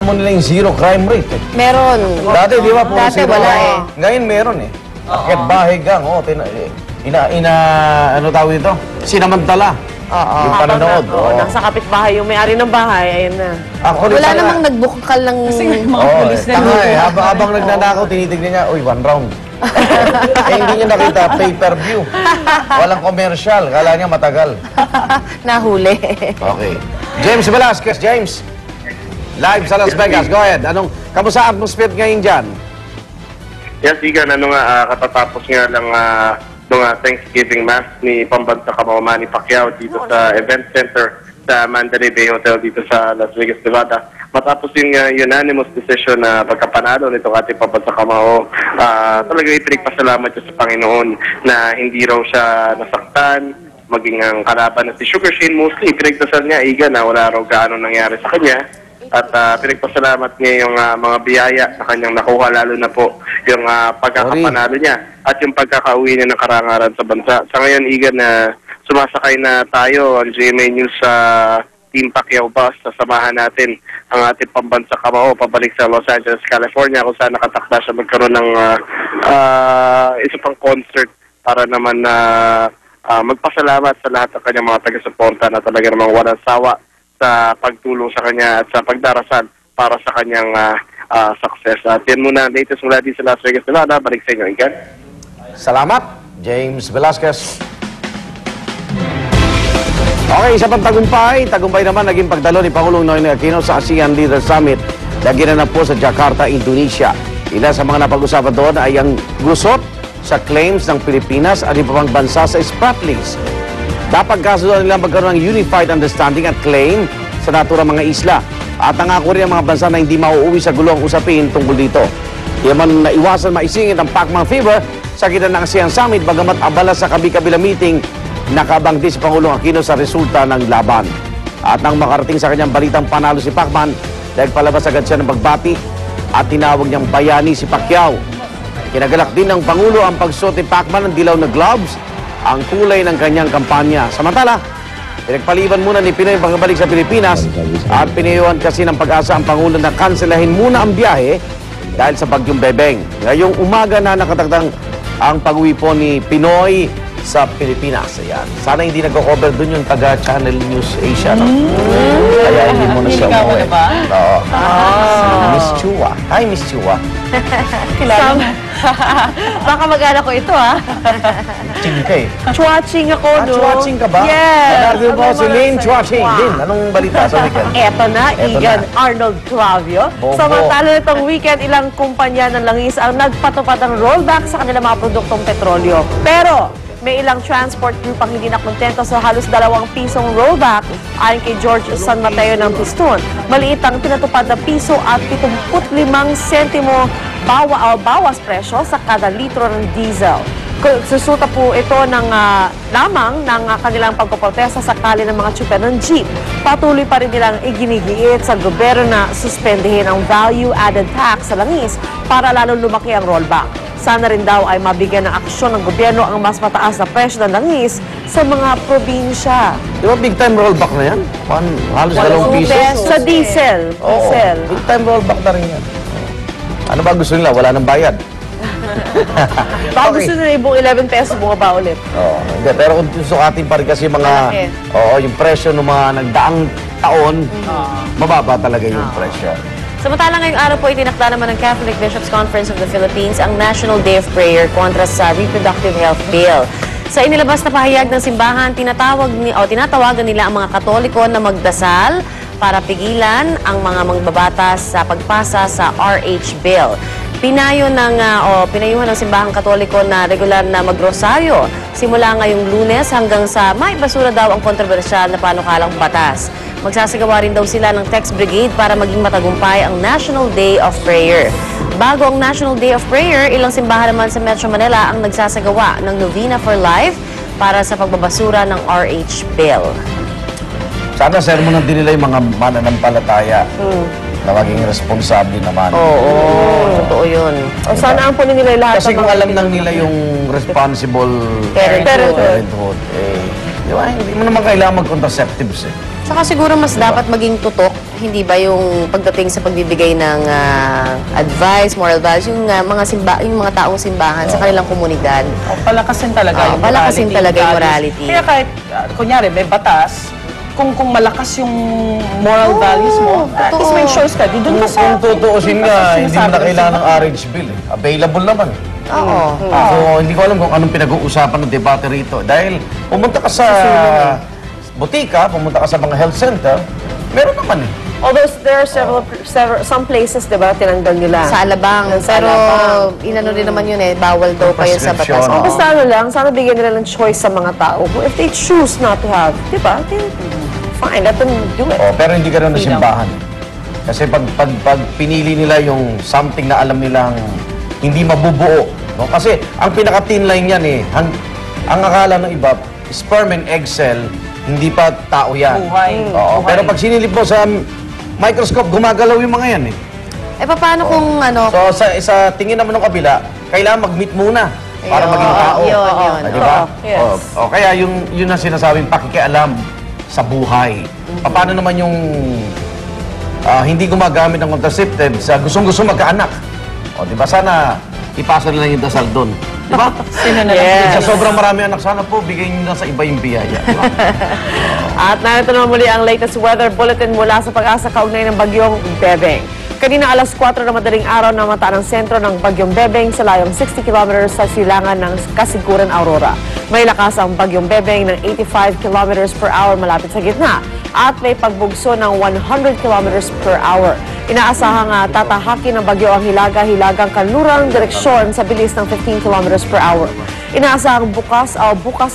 mo nila yung zero crime rate eh. Meron. Dati, di ba, puro Dati zero. wala eh. Ngayon meron eh. Akit bahay gang, ano tawag ito? Sinamantala. Oo. Yung pananood. Oo, nasa kapitbahay yung may-ari ng bahay, ayun na. Actually, Wala namang nagbukal ng... tanga eh. Habang nagnanakaw, tinitignan niya, uy, 1 round. Hindi niya nakita, pay-per-view. Walang commercial. Kala niya matagal. Nahuli. Okay. James Velasquez, James. Live sa Las Vegas. Go ahead. Kamusta atmosphere ngayon dyan? Yes, Igan, katatapos nga lang nung Thanksgiving Mass ni Pambansa Kamao Manny Pacquiao dito sa Event Center sa Mandalay Bay Hotel dito sa Las Vegas, Nevada. Matapos yung unanimous decision na pagkapanalo nitong ating Pambansa Kamao, talagang ipinagpasalamat siya sa Panginoon na hindi raw siya nasaktan, maging ang kalaban na si Sugar Shane Mosley. Pinagdasal niya, Igan, na wala raw gaano nangyari sa kanya. At pinagpasalamat niya yung mga biyaya na kanyang nakuha, lalo na po yung pagkakapanalo niya at yung pagkakauwi niya ng karangalan sa bansa. Sa ngayon, Igan, na sumasakay na tayo ang GMA News sa Team Pacquiao Bus. Sasamahan natin ang ating Pambansa Kamao pabalik sa Los Angeles, California, kung saan nakatakda siya magkaroon ng isa pang concert para naman na magpasalamat sa lahat ng kanyang mga taga-suporta na talaga namang walang sawa sa pagtulong sa kanya at sa pagdarasal para sa kanyang success. At yan muna, latest mula din sa Las Vegas, Nevada. Balik sa inyo, Igan. Salamat, James Velasquez. Okay, isa pang tagumpay. Tagumpay naman naging pagdalo ni Pangulong Noynoy Aquino sa ASEAN Leaders Summit na ginanap po sa Jakarta, Indonesia. Ilan sa mga napag-usapan doon ay ang gusot sa claims ng Pilipinas at iba pang bansa sa Spratlys. Dapat kasunod nila magkaroon ng unified understanding at claim sa naturang mga isla. At nangako rin ang mga bansa na hindi mauuwi sa gulong usapin tungkol dito. Di man naiwasan maisingit ang Pacman fever sa gitna ng ASEAN Summit, bagamat abala sa kabi-kabila meeting, nakabangti si Pangulong Aquino sa resulta ng laban. At nang makarating sa kanyang balitang panalo si Pacman, nagpalabas agad siya ng pagbati at tinawag niyang bayani si Pacquiao. Kinagalak din ng Pangulo ang pagsuot ni Pacman ng dilaw na gloves, ang kulay ng kanyang kampanya. Samantala, pinagpaliban muna ni Pinoy ang pagbalik sa Pilipinas at pinayuhan kasi ng Pag-asa ang Pangulo na kanselahin muna ang biyahe dahil sa bagyong Bebeng. Ngayong umaga na nakatakdang ang pag-uwi po ni Pinoy sa Pilipinas. Ayan. Sana hindi nag-cover dun yung taga-Channel News Asia. No? Kaya hindi mo na siya umuwi. Oo. Miss Chua. Hi, Miss Chua. Baka mag-anak ko ito, ha? Ching ka eh. Chua-ching ako, no? Chua-ching ka ba? Yes! Nandun po si Lynn Chua-ching. Lynn, anong balita sa weekend? Eto na, Igan Arnold Clavio. Bobo. Samantala nitong weekend, ilang kumpanya ng langis ang nagpatupad ng rollback sa kanilang mga produktong petrolyo. Pero, may ilang transport group ang hindi nakontento sa halos 2 pisong rollback. Ayon kay George San Mateo ng Piston, maliit ang pinatupad na piso at 75 sentimo bawas presyo sa kada litro ng diesel. Susuta po ito lamang ng kanilang pagpoprotesta sa kali ng mga tsuper ng jeep. Patuloy pa rin nilang iginigiit sa gobyerno na suspendihin ang value-added tax sa langis para lalong lumaki ang rollback. Sana rin daw ay mabigyan ng aksyon ng gobyerno ang mas mataas na presyo ng langis sa mga probinsya. Di ba big time rollback na yan? Halos 2 piso. Sa diesel. Oo, big time rollback na rin yan. Ano ba gusto nila? Wala nang bayad. Baka gusto nila ibong 11 pesos bumaba ulit. Oo, hindi. Pero kung sukatin pa rin kasi yung presyo ng mga nagdaang taon, mababa talaga yung presyo. Samantala ngayong araw po itinakda naman ng Catholic Bishops Conference of the Philippines ang National Day of Prayer kontra sa Reproductive Health Bill. Sa inilabas na pahayag ng simbahan, tinatawagan nila ang mga Katoliko na magdasal para pigilan ang mga mangbabatas sa pagpasa sa RH Bill. Pinayuhan ng simbahang Katoliko na regular na magrosaryo simula ngayong Lunes hanggang sa maibasura daw ang kontrobersyal na panukalang batas. Magsasagawa rin daw sila ng text brigade para maging matagumpay ang National Day of Prayer. Bago ang National Day of Prayer, ilang simbahan naman sa Metro Manila ang nagsasagawa ng Novena for Life para sa pagbabasura ng RH Bill. Sana sermonan din nila yung mga mananampalataya na maging responsable naman. Oo, totoo yun. O sana ang punin nila lahat Kasi kung alam lang nila yung responsible Parenthood. di ba, hindi mo naman kailangan mag-contraceptives eh. Saka siguro mas dapat maging tutok, hindi ba yung pagdating sa pagbibigay ng advice, moral values, yung mga taong simbahan sa kanilang komunidad. Palakasin talaga yung palakasin morality. talaga yung morality. Kaya kahit, kunyari, may batas, kung malakas yung moral values mo, at least may choice ka. Di doon ka sa... Kung tutuusin nga, hindi mo na kailangan ng RH bill. Available naman. Oo. So, hindi ko alam kung anong pinag-uusapan ng debate rito. Dahil pumunta ka sa butika, pumunta ka sa mga health center, meron naman eh. Although there are some places, diba, tinanggal nila. Sa Alabang. Sa Pero Alabang. inano din naman yun eh, bawal daw pa yun sa batas. Prescription. Oo. Basta ano lang, sana bigyan nila ng choice sa mga tao. If they choose not to have, diba, then fine, let them do it. Oh, pero hindi ka rin na simbahan. Kasi pag pinili nila yung something na alam nilang hindi mabubuo. No? Kasi ang pinaka-thin line yan eh, ang akala ng iba, sperm and egg cell, hindi pa tao yan. Buhay. Oo, Buhay. pero pag sinilip mo sa microscope, gumagalaw yung mga yan eh. Eh, paano kung ano? So sa tingin naman ng kabila, kailangan mag-meet muna para Ayun, maging tao. yun. Ah, di ba? Yes. Kaya yun ang sinasabing pakikialam sa buhay. Paano naman yung hindi gumagamit ng contraceptive sa gustong-gusto magkaanak? O, di ba? Sana ipasa nila yung dasal doon. Di ba? Sino na lang? Yes. Sa sobrang marami anak, sana po bigay nyo na sa iba yung biyaya. Di ba? At narito naman muli ang latest weather bulletin mula sa Pag-asa kaugnay ng bagyong Bebeng. Kanina alas 4 na madaling araw namata ng sentro ng bagyong Bebeng sa layong 60 kilometers sa silangan ng Kasiguran, Aurora. May lakas ang bagyong Bebeng ng 85 kilometers per hour malapit sa gitna at may pagbugso ng 100 kilometers per hour. Inaasahang tatahakin ng bagyo ang hilaga-hilagang kanlurang direksyon sa bilis ng 15 kilometers per hour. Inaasahang bukas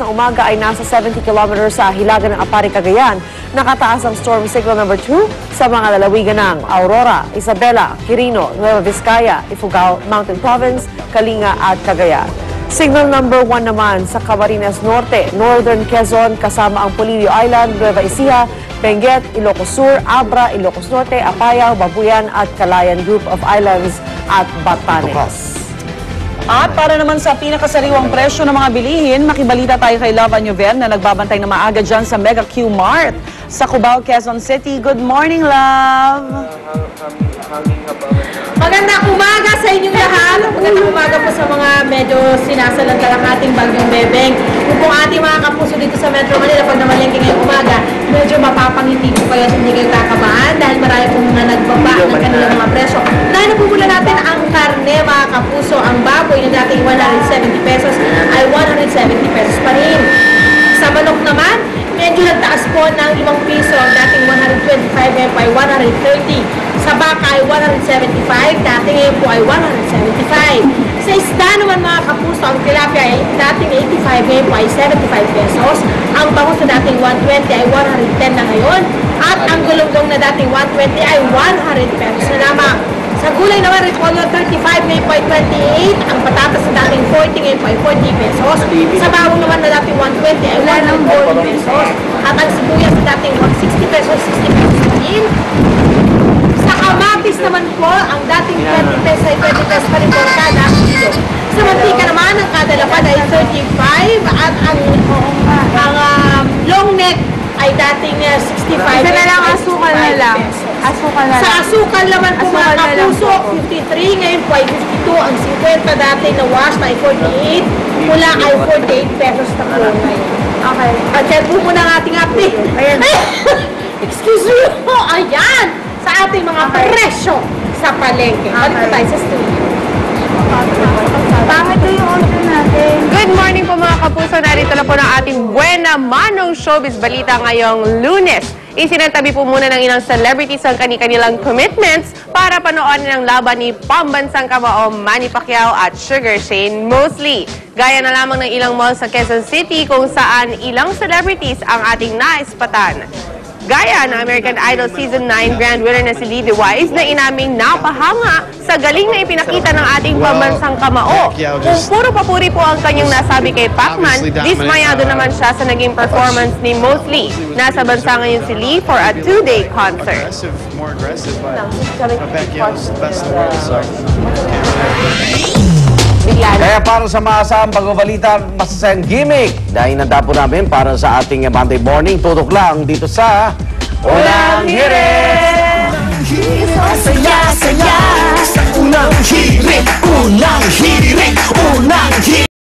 ng umaga ay nasa 70 kilometers sa hilaga ng Apari, Cagayan. Nakataas ang storm signal number 2 sa mga lalawigan ng Aurora, Isabela, Quirino, Nueva Vizcaya, Ifugao, Mountain Province, Kalinga at Cagayan. Signal number 1 naman sa Camarines Norte, Northern Quezon kasama ang Polillo Island, Nueva Ecija, Benguet, Ilocos Sur, Abra, Ilocos Norte, Apayao, Babuyan at Calayan Group of Islands at Batanes. At para naman sa pinakasariwang presyo ng mga bilihin, makibalita tayo kay Love Añover na nagbabantay na maaga dyan sa Mega Q Mart sa Cubao, Quezon City. Good morning, Love! Magandang umaga sa inyong lahat. Magandang umaga po sa mga medyo sinasalantalang ating bagyong Bebeng. Kung po ating mga kapuso dito sa Metro Manila, pag namalengke ngayong umaga, medyo mapapangiti po kayo at hindi kayo kakabahan dahil marami po na nagbaba ng kanilang mga presyo. Dahil po muna natin ang karne, mga kapuso. Ang baboy na dating 170 pesos ay 170 pesos pa rin. Sa manok naman, medyo nagtaas po ng 5 piso. Ang dating 125 ngayon po ay 130. Sa baka ay 175, dati ngayon po ay 175. Sa isda naman mga kapuso, ang tilapia ay dating 85, ngayon po ay 75 pesos. Ang bangus na dating 120 ay 110 na ngayon. At ang gulunggong na dating 120 ay 100 pesos na lamang. Sa gulay naman, repolyo 35, ngayon po ay 28. Ang patatas na dating 40, ngayon po ay 40 pesos. Sa bawang naman na dating 120 ay 140 pesos. At ang sibuyas na dating 160 pesos, 60 pesos pa rin. Sa kamatis naman po, ang dating 20 pesos ay 20 pesos pa rin po kada kilo. Sa mantika naman, ang kada lapad ay 35 at ang long neck ay dating 65 pesos. Isa na lang, asukal na lang. Asukal na Sa lang. asukal naman po mga Asukal na lang kapuso, 53, ngayon po ay 52. Ang 50 dati na wash na ay 48. Pula ay 48 pesos na po ngayon. Okay. At yan po muna ang ating update. Ayan. Excuse me po, ayan! Sa ating mga presyo sa palengke. Balik po tayo sa studio. Bakit yung order natin? Good morning po mga kapuso. Narito na po ng ating Buena Manong Showbiz Balita ngayong Lunes. Isinantabi po muna ng ilang celebrities ang kanilang commitments para panoorin ang laban ni pambansang kamao Manny Pacquiao at Sugar Shane Mosley. Gaya na lamang ng ilang malls sa Quezon City kung saan ilang celebrities ang ating naispatan. Gaya ng American Idol Season 9 Grand Winner na si Lee Wise na inaming napahanga sa galing na ipinakita ng ating pambansang kamao. Kung puro papuri po ang kanyang nasabi kay Pacman, dismayado naman siya sa naging performance ni Mosley. Nasa bansa ngayon si Lee for a 2-day concert. More aggressive, but Pacquiao's the best in the world, so. Kaya para sa maasahang pagbabalita, masasayang gimmick. Dahil nanda po namin para sa ating Monday morning, tutok lang dito sa Unang hirit! Saya, saya, unang hirit, unang hirit.